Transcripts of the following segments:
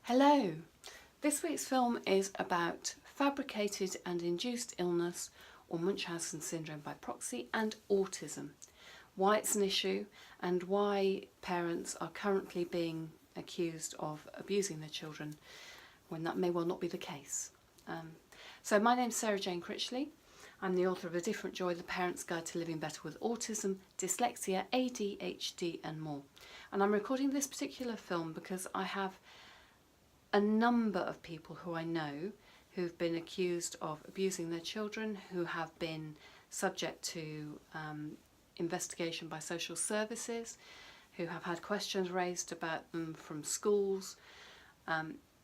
Hello! This week's film is about fabricated and induced illness, or Munchausen syndrome by proxy, and autism. Why it's an issue and why parents are currently being accused of abusing their children when that may well not be the case. So my name's Sarah Jane Critchley. I'm the author of A Different Joy, The Parent's Guide to Living Better with Autism, Dyslexia, ADHD and more. And I'm recording this particular film because I have a number of people who I know who've been accused of abusing their children, who have been subject to investigation by social services, who have had questions raised about them from schools,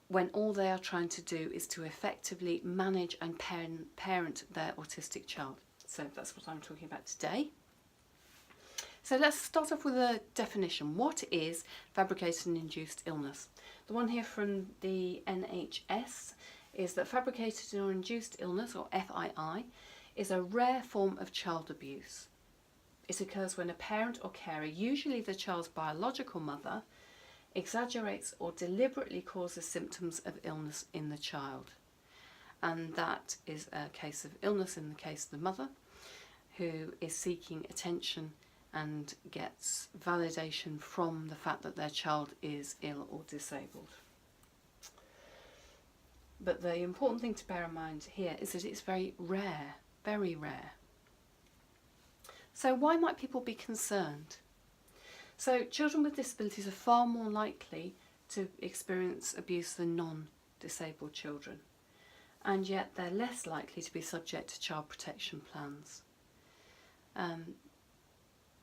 when all they are trying to do is to effectively manage and parent their autistic child. So that's what I'm talking about today. So let's start off with a definition. What is fabricated and induced illness? The one here from the NHS is that fabricated or induced illness, or FII, is a rare form of child abuse. It occurs when a parent or carer, usually the child's biological mother, exaggerates or deliberately causes symptoms of illness in the child. And that is a case of illness in the case of the mother, who is seeking attention and gets validation from the fact that their child is ill or disabled. But the important thing to bear in mind here is that it's very rare, very rare. So why might people be concerned? So children with disabilities are far more likely to experience abuse than non-disabled children, and yet they're less likely to be subject to child protection plans.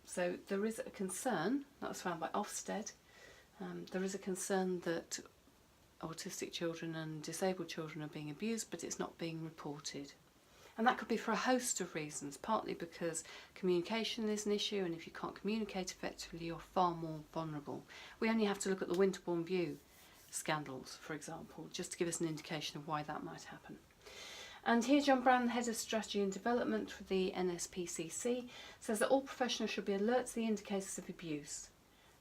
So there is a concern, that was found by Ofsted, there is a concern that autistic children and disabled children are being abused, but it's not being reported. And that could be for a host of reasons, partly because communication is an issue, and if you can't communicate effectively, you're far more vulnerable. We only have to look at the Winterbourne View scandals, for example, just to give us an indication of why that might happen. And here John Brown, the Head of Strategy and Development for the NSPCC, says that all professionals should be alert to the indicators of abuse.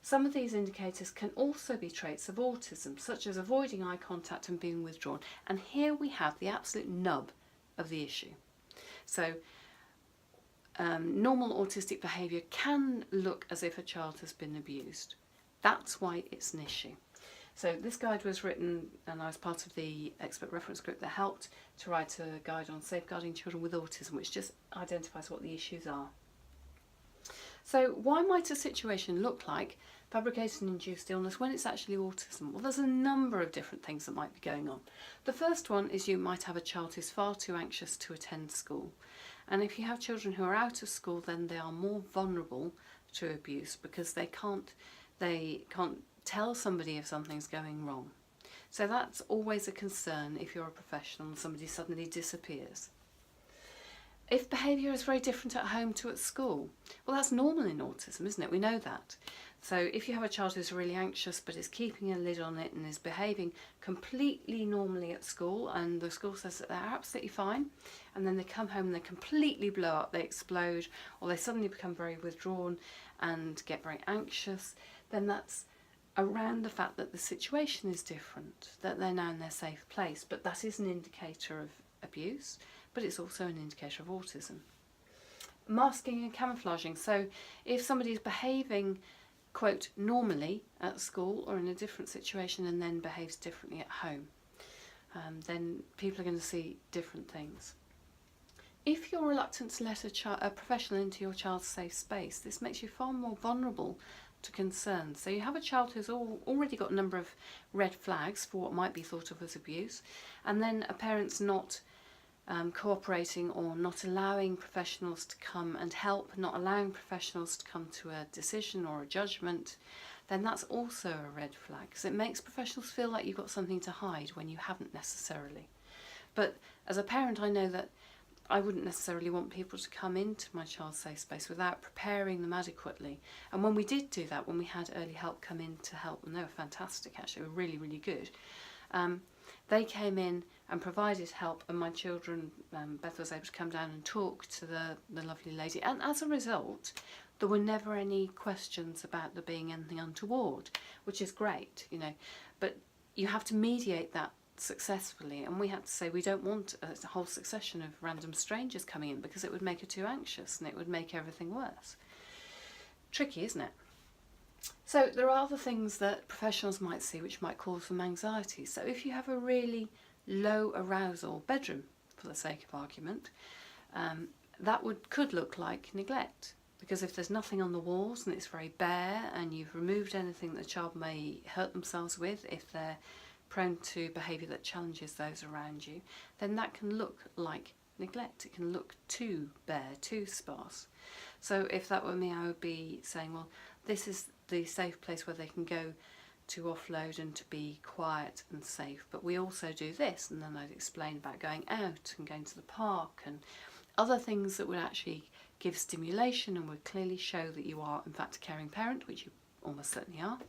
Some of these indicators can also be traits of autism, such as avoiding eye contact and being withdrawn. And here we have the absolute nub of the issue. So normal autistic behaviour can look as if a child has been abused. That's why it's an issue. So this guide was written, and I was part of the expert reference group that helped to write a guide on safeguarding children with autism, which just identifies what the issues are. So why might a situation look like fabricated and induced illness when it's actually autism? Well, there's a number of different things that might be going on. The first one is you might have a child who's far too anxious to attend school. And if you have children who are out of school, then they are more vulnerable to abuse because they can't tell somebody if something's going wrong. So that's always a concern if you're a professional and somebody suddenly disappears. If behaviour is very different at home to at school, well, that's normal in autism, isn't it? We know that. So if you have a child who's really anxious but is keeping a lid on it and is behaving completely normally at school, and the school says that they're absolutely fine, and then they come home and they completely blow up, they explode, or they suddenly become very withdrawn and get very anxious, then that's around the fact that the situation is different, that they're now in their safe place. But that is an indicator of abuse, but it's also an indicator of autism. Masking and camouflaging. So if somebody is behaving, quote, normally at school or in a different situation and then behaves differently at home, then people are going to see different things. If you're reluctant to let a professional into your child's safe space, this makes you far more vulnerable to concerns. So you have a child who's already got a number of red flags for what might be thought of as abuse, and then a parent's not cooperating or not allowing professionals to come and help, not allowing professionals to come to a decision or a judgment, then that's also a red flag, because it makes professionals feel like you've got something to hide when you haven't necessarily. But as a parent, I know that I wouldn't necessarily want people to come into my child's safe space without preparing them adequately. And when we did do that, when we had early help come in to help, and they were fantastic actually, they were really, really good, they came in and provided help, and my children, Beth was able to come down and talk to the lovely lady, and as a result there were never any questions about there being anything untoward, which is great, you know. But you have to mediate that successfully, and we had to say we don't want a whole succession of random strangers coming in, because it would make her too anxious and it would make everything worse. Tricky, isn't it? So there are other things that professionals might see which might cause them anxiety. So if you have a really low arousal bedroom, for the sake of argument, that could look like neglect, because if there's nothing on the walls and it's very bare and you've removed anything that the child may hurt themselves with, if they're prone to behaviour that challenges those around you, then that can look like neglect. It can look too bare, too sparse. So if that were me, I would be saying, well, this is the safe place where they can go to offload and to be quiet and safe, but we also do this, and then I'd explain about going out and going to the park and other things that would actually give stimulation and would clearly show that you are in fact a caring parent, which you almost certainly are.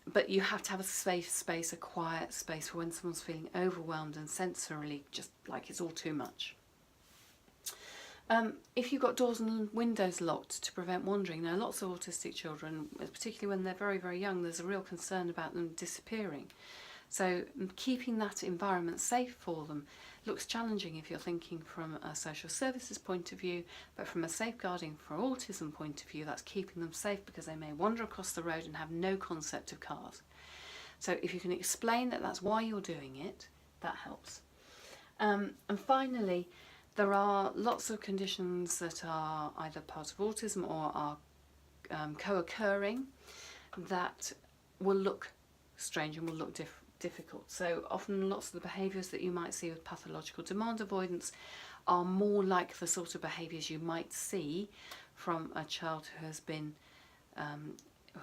But you have to have a safe space, a quiet space for when someone's feeling overwhelmed and sensorily just like it's all too much. If you've got doors and windows locked to prevent wandering, now lots of autistic children, particularly when they're very, very young, there's a real concern about them disappearing. So keeping that environment safe for them looks challenging if you're thinking from a social services point of view, but from a safeguarding for autism point of view, that's keeping them safe, because they may wander across the road and have no concept of cars. So if you can explain that that's why you're doing it, that helps. And finally, there are lots of conditions that are either part of autism or are co-occurring that will look strange and will look difficult. So often lots of the behaviours that you might see with pathological demand avoidance are more like the sort of behaviours you might see from a child who has been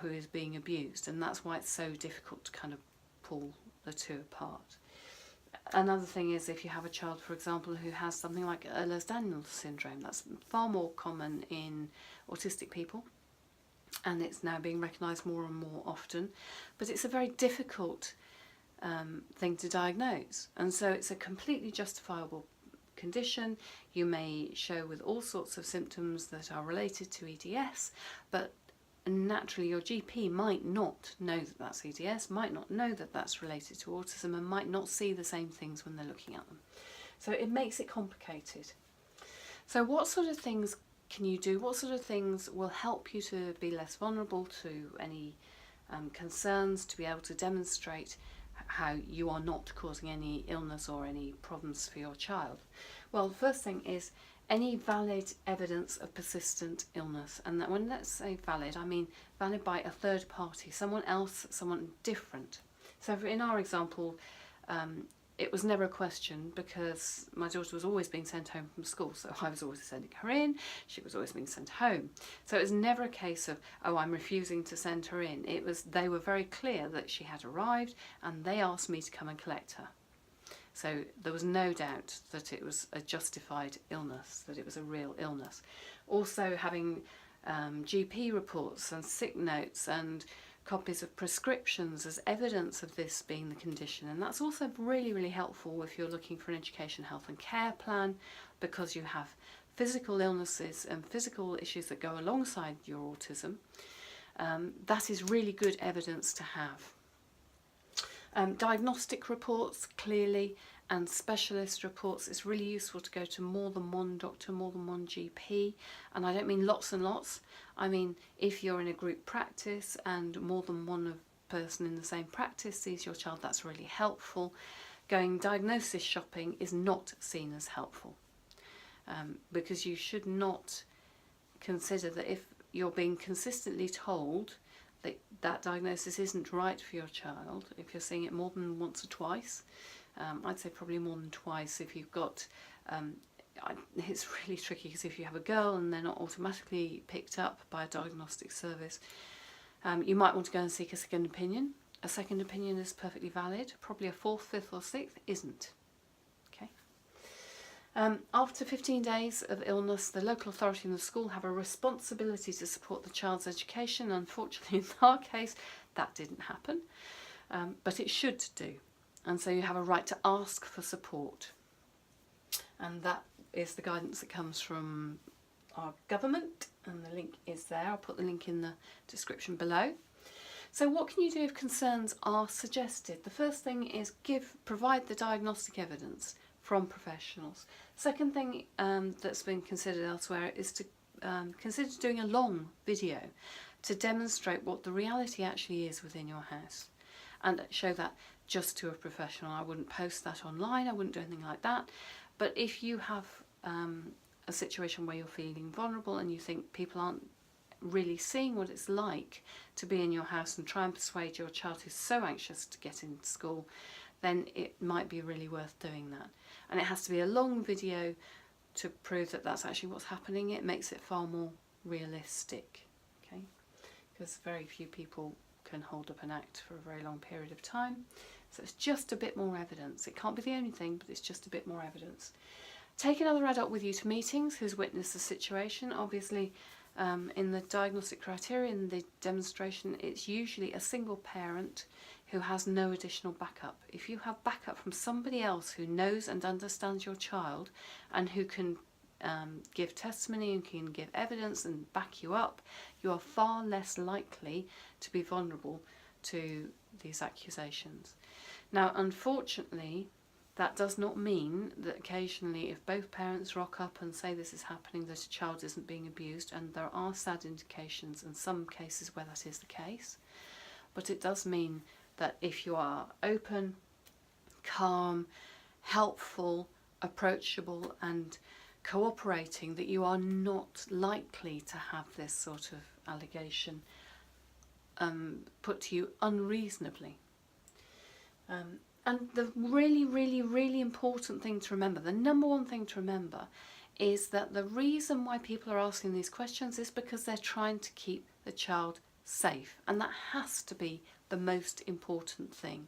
who is being abused, and that's why it's so difficult to kind of pull the two apart. Another thing is if you have a child, for example, who has something like Ehlers-Danlos syndrome. That's far more common in autistic people, and it's now being recognised more and more often, but it's a very difficult thing to diagnose, and so it's a completely justifiable condition. You may show with all sorts of symptoms that are related to EDS, but naturally your GP might not know that that's EDS, might not know that that's related to autism, and might not see the same things when they're looking at them. So it makes it complicated. So what sort of things can you do? What sort of things will help you to be less vulnerable to any concerns, to be able to demonstrate how you are not causing any illness or any problems for your child? Well, the first thing is any valid evidence of persistent illness. And that, when let's say valid, I mean valid by a third party, someone else, someone different. So in our example, it was never a question, because my daughter was always being sent home from school, so I was always sending her in, she was always being sent home. So it was never a case of, oh, I'm refusing to send her in. It was, they were very clear that she had arrived and they asked me to come and collect her. So there was no doubt that it was a justified illness, that it was a real illness. Also having GP reports and sick notes and copies of prescriptions as evidence of this being the condition, and that's also really, really helpful if you're looking for an education, health and care plan, because you have physical illnesses and physical issues that go alongside your autism. That is really good evidence to have. Diagnostic reports, clearly, and specialist reports. It's really useful to go to more than one doctor, more than one GP, and I don't mean lots and lots. I mean if you're in a group practice and more than one person in the same practice sees your child, that's really helpful. Going diagnosis shopping is not seen as helpful, because you should not consider that if you're being consistently told that that diagnosis isn't right for your child, if you're seeing it more than once or twice, I'd say probably more than twice. If you've got, it's really tricky, because if you have a girl and they're not automatically picked up by a diagnostic service, you might want to go and seek a second opinion. A second opinion is perfectly valid. Probably a fourth, fifth or sixth isn't. Okay. After 15 days of illness, the local authority and the school have a responsibility to support the child's education. Unfortunately, in our case, that didn't happen, but it should do. And so you have a right to ask for support. And that is the guidance that comes from our government, and the link is there. I'll put the link in the description below. So what can you do if concerns are suggested? The first thing is provide the diagnostic evidence from professionals. Second thing that's been considered elsewhere is to consider doing a long video to demonstrate what the reality actually is within your house, and show that just to a professional. I wouldn't post that online, I wouldn't do anything like that. But if you have a situation where you're feeling vulnerable and you think people aren't really seeing what it's like to be in your house, and try and persuade your child who's so anxious to get into school, then it might be really worth doing that. And it has to be a long video to prove that that's actually what's happening. It makes it far more realistic, okay? Because very few people can hold up an act for a very long period of time. So it's just a bit more evidence. It can't be the only thing, but it's just a bit more evidence. Take another adult with you to meetings who's witnessed the situation. Obviously, in the diagnostic criteria, in the demonstration, it's usually a single parent who has no additional backup. If you have backup from somebody else who knows and understands your child, and who can give testimony and can give evidence and back you up, you are far less likely to be vulnerable to these accusations. Now, unfortunately, that does not mean that occasionally, if both parents rock up and say this is happening, that a child isn't being abused, and there are sad indications in some cases where that is the case. But it does mean that if you are open, calm, helpful, approachable and cooperating, that you are not likely to have this sort of allegation put to you unreasonably. And the really, really, really important thing to remember, the number one thing to remember, is that the reason why people are asking these questions is because they're trying to keep the child safe. And that has to be the most important thing.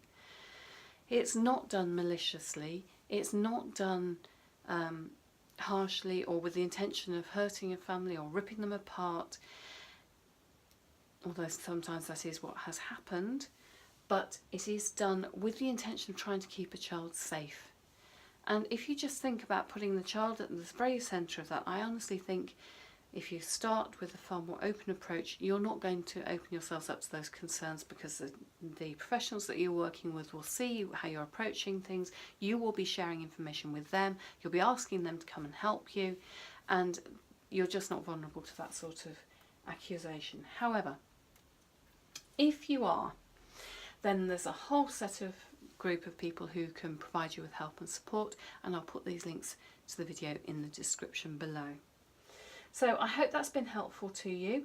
It's not done maliciously. It's not done harshly or with the intention of hurting a family or ripping them apart, although sometimes that is what has happened. But it is done with the intention of trying to keep a child safe. And if you just think about putting the child at the very centre of that, I honestly think if you start with a far more open approach, you're not going to open yourselves up to those concerns, because the professionals that you're working with will see how you're approaching things. You will be sharing information with them. You'll be asking them to come and help you, and you're just not vulnerable to that sort of accusation. However, if you are, then there's a whole set of group of people who can provide you with help and support, and I'll put these links to the video in the description below. So I hope that's been helpful to you.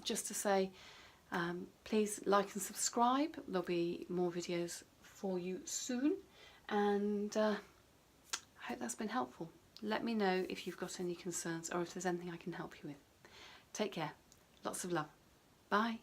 Just to say, please like and subscribe. There'll be more videos for you soon, and I hope that's been helpful. Let me know if you've got any concerns or if there's anything I can help you with. Take care. Lots of love. Bye.